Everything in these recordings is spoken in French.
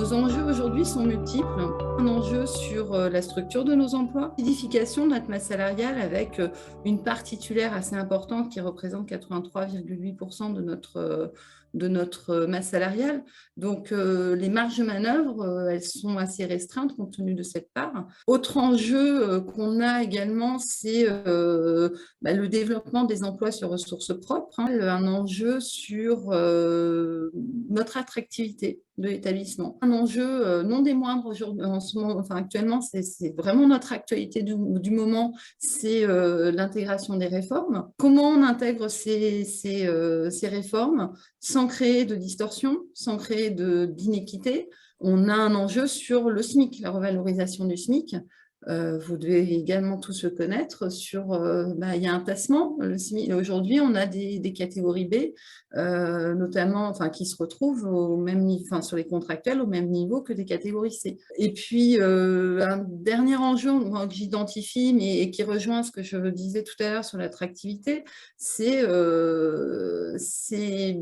Nos enjeux aujourd'hui sont multiples. Un enjeu sur la structure de nos emplois, l'édification de notre masse salariale avec une part titulaire assez importante qui représente 83,8% de notre masse salariale. Donc, les marges de manœuvre, elles sont assez restreintes compte tenu de cette part. Autre enjeu qu'on a également, c'est le développement des emplois sur ressources propres, un enjeu sur notre attractivité de l'établissement. Un enjeu non des moindres aujourd'hui, en ce moment, enfin actuellement, c'est vraiment notre actualité du moment, c'est l'intégration des réformes. Comment on intègre ces réformes sans créer de distorsion, sans créer d'inéquité? On a un enjeu sur le SMIC, la revalorisation du SMIC. Vous devez également tous le connaître sur, il y a un tassement. Aujourd'hui, on a des catégories B, notamment, qui se retrouvent au même niveau, sur les contractuels au même niveau que des catégories C. Et puis, un dernier enjeu que j'identifie, mais qui rejoint ce que je disais tout à l'heure sur l'attractivité, c'est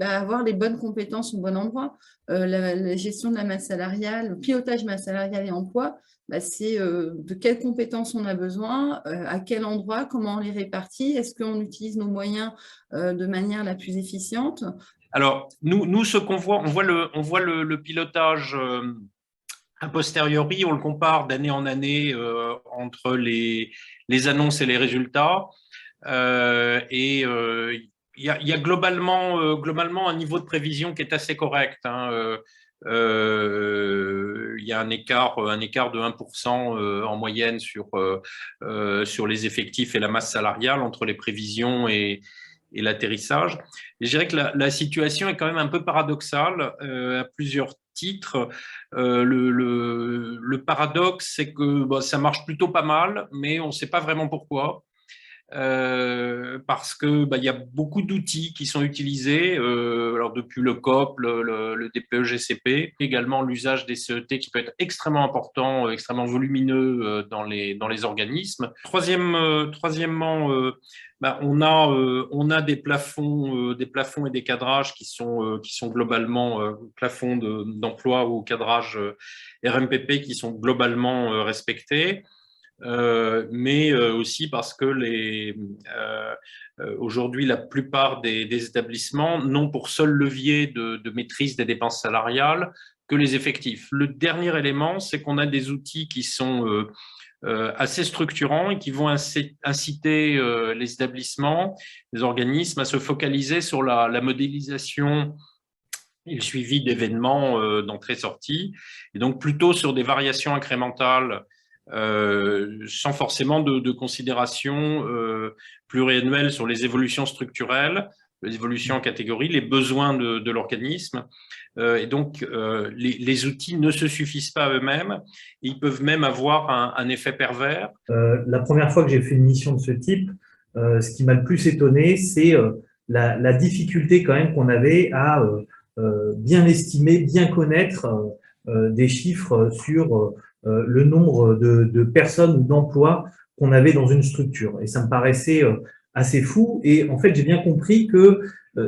avoir les bonnes compétences au bon endroit. La gestion de la masse salariale, le pilotage masse salariale et emploi, c'est de quelles compétences on a besoin, à quel endroit, comment on les répartit, est-ce qu'on utilise nos moyens de manière la plus efficiente? Alors, nous ce qu'on voit, on voit le pilotage a posteriori, on le compare d'année en année entre les annonces et les résultats. Il y a globalement un niveau de prévision qui est assez correct. Il y a un écart de 1% en moyenne sur les effectifs et la masse salariale entre les prévisions et l'atterrissage. Et je dirais que la situation est quand même un peu paradoxale à plusieurs titres. Le paradoxe, c'est que ça marche plutôt pas mal, mais on ne sait pas vraiment pourquoi. Parce que il y a beaucoup d'outils qui sont utilisés, alors depuis le COP, le DPE-GCP, également l'usage des CET qui peut être extrêmement important, extrêmement volumineux dans les organismes. Troisièmement, on a des plafonds et des cadrages qui sont globalement plafonds d'emploi ou cadrage RMPP qui sont globalement respectés. Mais aussi parce que aujourd'hui, la plupart des établissements n'ont pour seul levier de maîtrise des dépenses salariales que les effectifs. Le dernier élément, c'est qu'on a des outils qui sont assez structurants et qui vont inciter les établissements, les organismes à se focaliser sur la modélisation et le suivi d'événements d'entrée-sortie, et donc plutôt sur des variations incrémentales sans forcément de considération pluriannuelle sur les évolutions structurelles, les évolutions en catégorie, les besoins de l'organisme. Et donc, les outils ne se suffisent pas eux-mêmes. Ils peuvent même avoir un effet pervers. La première fois que j'ai fait une mission de ce type, ce qui m'a le plus étonné, c'est la difficulté quand même qu'on avait à bien estimer, bien connaître des chiffres sur le nombre de personnes ou d'emplois qu'on avait dans une structure. Et ça me paraissait assez fou. Et en fait, j'ai bien compris que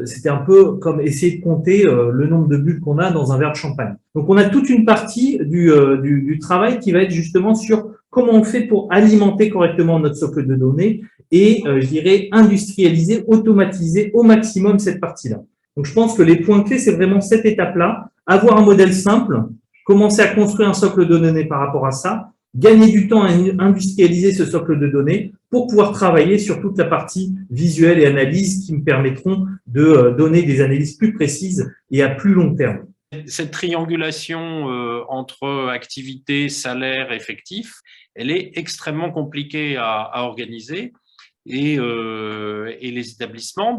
c'était un peu comme essayer de compter le nombre de bulles qu'on a dans un verre de champagne. Donc, on a toute une partie du travail qui va être justement sur comment on fait pour alimenter correctement notre socle de données et, je dirais, industrialiser, automatiser au maximum cette partie-là. Donc, je pense que les points clés, c'est vraiment cette étape-là, avoir un modèle simple, commencer à construire un socle de données par rapport à ça, gagner du temps à industrialiser ce socle de données pour pouvoir travailler sur toute la partie visuelle et analyse qui me permettront de donner des analyses plus précises et à plus long terme. Cette triangulation entre activité, salaire, effectif, elle est extrêmement compliquée à organiser. Et les établissements,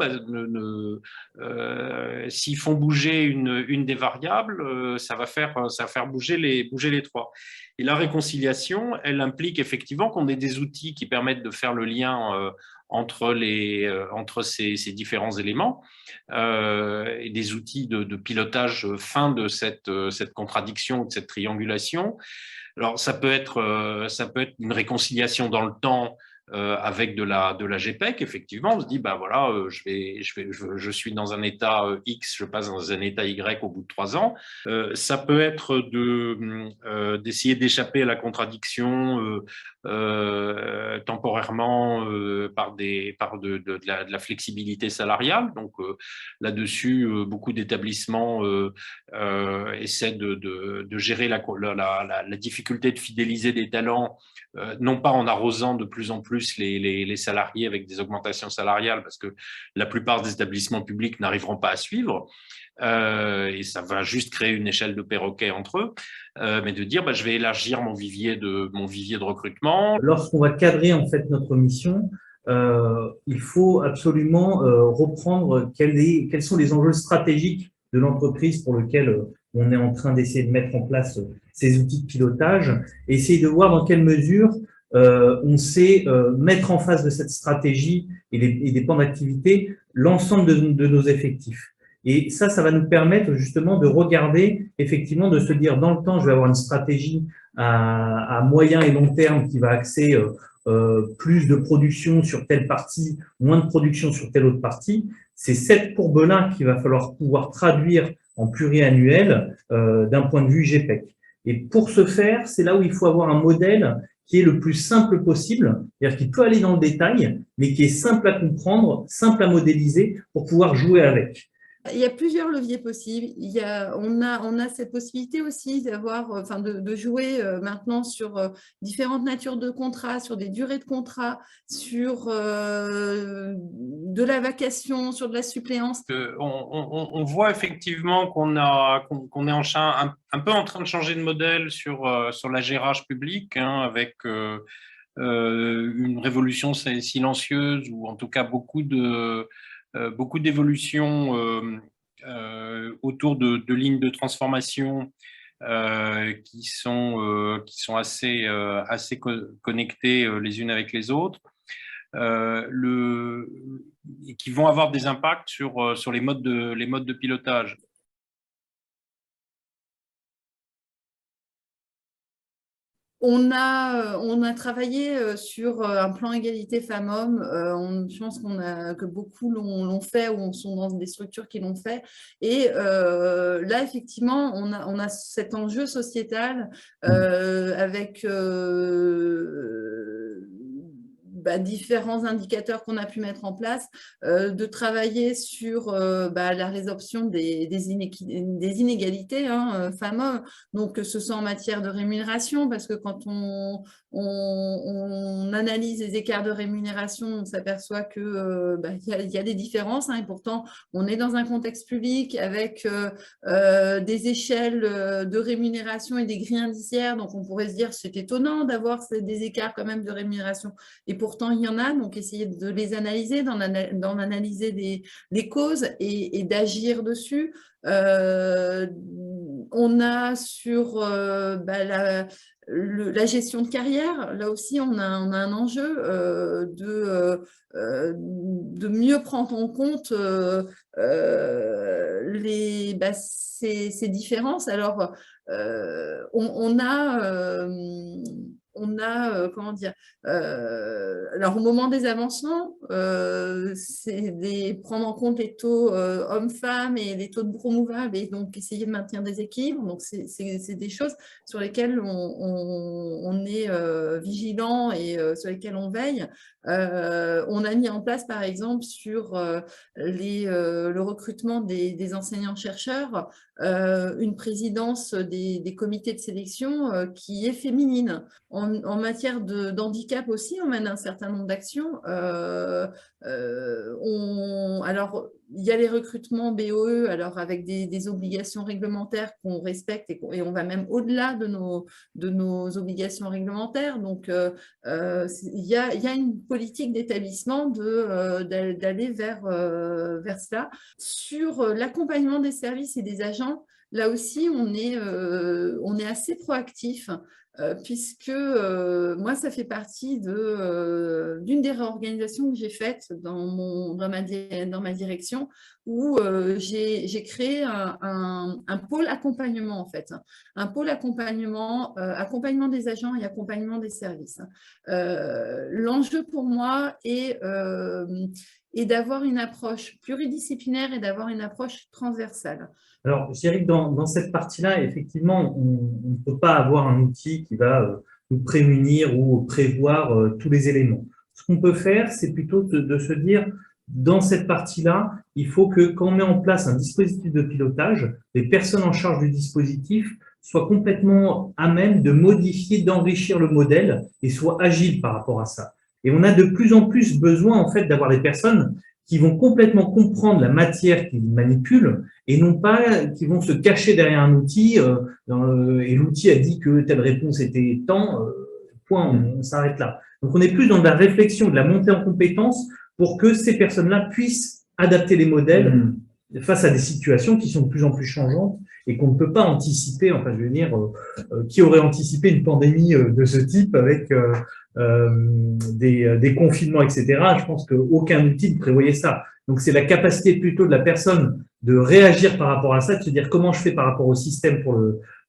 s'ils font bouger une des variables, ça va faire bouger les trois. Et la réconciliation, elle implique effectivement qu'on ait des outils qui permettent de faire le lien entre ces différents éléments et des outils de pilotage fin de cette contradiction, de cette triangulation. Alors, ça peut être une réconciliation dans le temps avec de la GPEC, effectivement, on se dit, bah voilà, je suis dans un état X, je passe dans un état Y au bout de 3 ans. Ça peut être d'essayer d'échapper à la contradiction temporairement par de la flexibilité salariale. Donc là-dessus, beaucoup d'établissements essaient de gérer la difficulté de fidéliser des talents, non pas en arrosant de plus en plus les salariés avec des augmentations salariales, parce que la plupart des établissements publics n'arriveront pas à suivre, et ça va juste créer une échelle de perroquet entre eux, mais de dire je vais élargir mon vivier de recrutement. Lorsqu'on va cadrer en fait notre mission, il faut absolument reprendre quels sont les enjeux stratégiques de l'entreprise pour lequel on est en train d'essayer de mettre en place ces outils de pilotage, et essayer de voir dans quelle mesure on sait mettre en face de cette stratégie et des plans d'activité l'ensemble de nos effectifs. Et ça va nous permettre justement de regarder, effectivement, de se dire dans le temps, je vais avoir une stratégie à moyen et long terme qui va axer plus de production sur telle partie, moins de production sur telle autre partie. C'est cette courbe-là qu'il va falloir pouvoir traduire en pluriannuel d'un point de vue GPEC. Et pour ce faire, c'est là où il faut avoir un modèle qui est le plus simple possible, c'est-à-dire qui peut aller dans le détail, mais qui est simple à comprendre, simple à modéliser pour pouvoir jouer avec. Il y a plusieurs leviers possibles. On a cette possibilité aussi de jouer maintenant sur différentes natures de contrats, sur des durées de contrat, sur de la vacation, sur de la suppléance. On voit effectivement qu'on est un peu en train de changer de modèle sur la GRH publique, avec une révolution silencieuse, ou en tout cas beaucoup d'évolutions autour de lignes de transformation qui sont assez connectées les unes avec les autres, et qui vont avoir des impacts sur les modes de pilotage. On a travaillé sur un plan égalité femmes-hommes. Je pense que beaucoup l'ont fait, ou sont dans des structures qui l'ont fait. Et là, effectivement, on a cet enjeu sociétal avec différents indicateurs qu'on a pu mettre en place, de travailler sur la résorption des inégalités femmes-hommes, donc que ce soit en matière de rémunération, parce que quand on analyse les écarts de rémunération, on s'aperçoit que y a des différences, et pourtant on est dans un contexte public avec des échelles de rémunération et des grilles indiciaires, donc on pourrait se dire c'est étonnant d'avoir des écarts quand même de rémunération, et pourtant il y en a. Donc essayer de les analyser, d'en analyser les causes et d'agir dessus. On a sur la gestion de carrière, là aussi on a un enjeu de mieux prendre en compte ces différences. Alors on a comment dire, alors au moment des avancements, c'est prendre en compte les taux hommes-femmes et les taux de promouvables, et donc essayer de maintenir des équilibres. Donc c'est des choses sur lesquelles on est vigilant et sur lesquelles on veille. On a mis en place par exemple sur le recrutement des enseignants-chercheurs une présidence des comités de sélection qui est féminine. En matière d'handicap aussi, on mène un certain nombre d'actions. Alors, il y a les recrutements BOE, alors avec des obligations réglementaires qu'on respecte, et on va même au-delà de nos obligations réglementaires. Donc, il y a une politique d'établissement d'aller vers cela. Sur l'accompagnement des services et des agents, là aussi, on est assez proactif. Puisque moi, ça fait partie d'une des réorganisations que j'ai faites dans ma direction. organisation où j'ai créé un pôle accompagnement, en fait. Un pôle accompagnement, accompagnement des agents et accompagnement des services. L'enjeu pour moi est d'avoir une approche pluridisciplinaire et d'avoir une approche transversale. Alors, je dirais que dans cette partie-là, effectivement, on ne peut pas avoir un outil qui va nous prémunir ou prévoir tous les éléments. Ce qu'on peut faire, c'est plutôt de se dire, dans cette partie-là, il faut que quand on met en place un dispositif de pilotage, les personnes en charge du dispositif soient complètement à même de modifier, d'enrichir le modèle et soient agiles par rapport à ça. Et on a de plus en plus besoin, en fait, d'avoir des personnes qui vont complètement comprendre la matière qu'ils manipulent et non pas qui vont se cacher derrière un outil et l'outil a dit que telle réponse était tant, point, on s'arrête là. Donc, on est plus dans de la réflexion, de la montée en compétences pour que ces personnes-là puissent adapter les modèles face à des situations qui sont de plus en plus changeantes et qu'on ne peut pas anticiper. Enfin, je veux dire, qui aurait anticipé une pandémie de ce type avec des confinements, etc. Je pense qu'aucun outil ne prévoyait ça. Donc, c'est la capacité plutôt de la personne de réagir par rapport à ça, de se dire comment je fais par rapport au système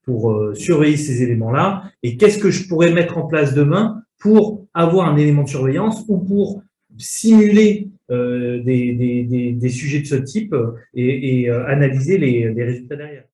pour surveiller ces éléments-là et qu'est-ce que je pourrais mettre en place demain pour avoir un élément de surveillance ou pour simuler des sujets de ce type et analyser les résultats derrière.